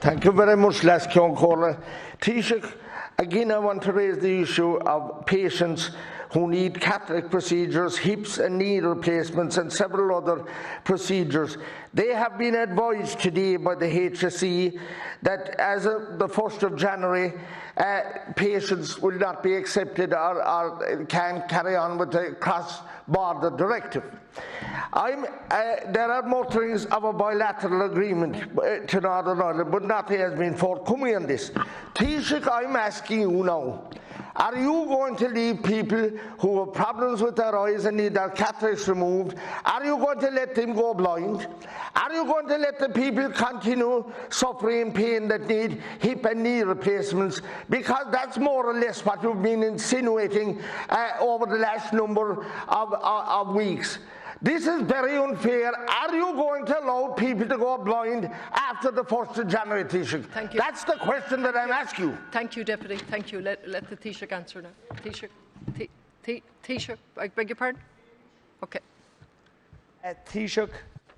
Thank you very much, Les Kioncola. Taoiseach, again I want to raise the issue of patients who need cataract procedures, hips and knee replacements and several other procedures. They have been advised today by the HSE that as of the 1st of January, patients will not be accepted or can carry on with the cross-border directive. There are mutterings of a bilateral agreement to Northern Ireland, but nothing has been forthcoming on this. Taoiseach, I'm asking you now, are you going to leave people who have problems with their eyes and need their cataracts removed? Are you going to let them go blind? Are you going to let the people continue suffering pain that need hip and knee replacements? Because that's more or less what you've been insinuating over the last number of weeks. This is very unfair. Are you going to allow people to go blind after the 1st of January, Taoiseach? Thank you. That's the question that I'm asking you. Thank you, Deputy. Thank you. Let the Taoiseach answer now. Taoiseach, I beg your pardon? Okay. Taoiseach,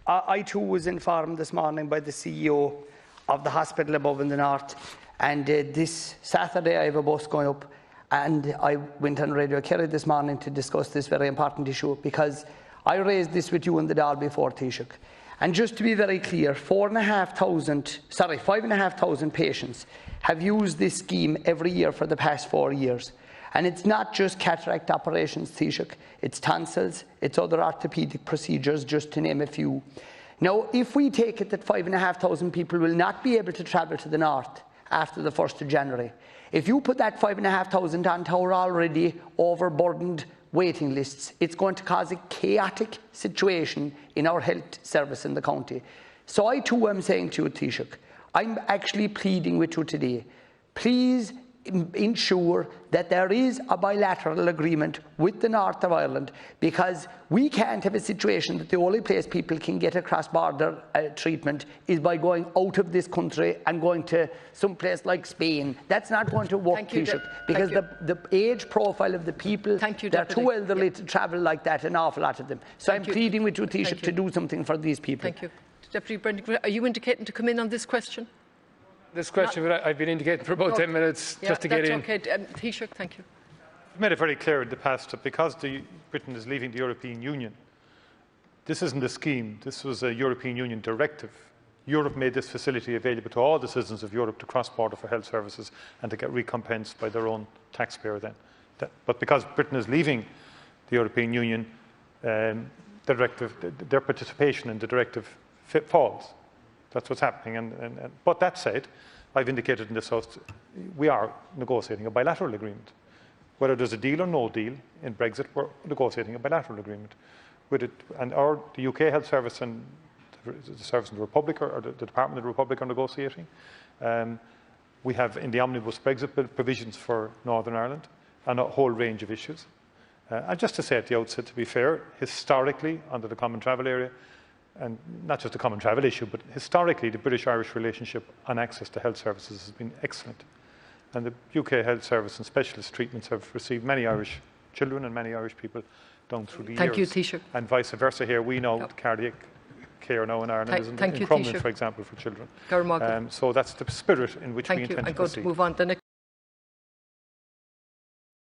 I too was informed this morning by the CEO of the hospital above in the north, and this Saturday I have a bus going up, and I went on Radio Kerry this morning to discuss this very important issue, because I raised this with you in the Dáil before, Taoiseach. And just to be very clear, 5,500 patients have used this scheme every year for the past 4 years. And it's not just cataract operations, Taoiseach, it's tonsils, it's other orthopaedic procedures, just to name a few. Now, if we take it that 5,500 people will not be able to travel to the north after the 1st of January, if you put that 5,500 onto our already overburdened waiting lists, it's going to cause a chaotic situation in our health service in the county. So I too am saying to you, Taoiseach, I'm actually pleading with you today, please ensure that there is a bilateral agreement with the north of Ireland, because we can't have a situation that the only place people can get a cross-border treatment is by going out of this country and going to some place like Spain. That's not going to work, Taoiseach, because the age profile of the people, they're too elderly to travel like that, an awful lot of them. So I'm pleading with you, Taoiseach, to do something for these people. Thank you. Deputy Brendan, are you indicating to come in on this question? This question, I've been indicating for about 10 minutes just to get in. Okay. Taoiseach, thank you. I've made it very clear in the past that because Britain is leaving the European Union, this isn't a scheme, this was a European Union directive. Europe made this facility available to all the citizens of Europe to cross-border for health services and to get recompensed by their own taxpayer then. But because Britain is leaving the European Union, their participation in the directive falls. That's what's happening. But that said, I've indicated in this House, we are negotiating a bilateral agreement. Whether there's a deal or no deal in Brexit, we're negotiating a bilateral agreement with it. And the UK Health Service and the Service in the Republic, or the Department of the Republic, are negotiating. We have in the Omnibus Brexit Bill provisions for Northern Ireland and a whole range of issues. And just to say at the outset, to be fair, historically, under the Common Travel Area, and not just a common travel issue, but historically the British-Irish relationship on access to health services has been excellent. And the UK Health Service and specialist treatments have received many Irish children and many Irish people down through the years. Thank you, Taoiseach. And vice versa here. We know cardiac care now in Ireland is in Crumlin, for example, for children. So that's the spirit in which we intend to proceed. I'm going to move on.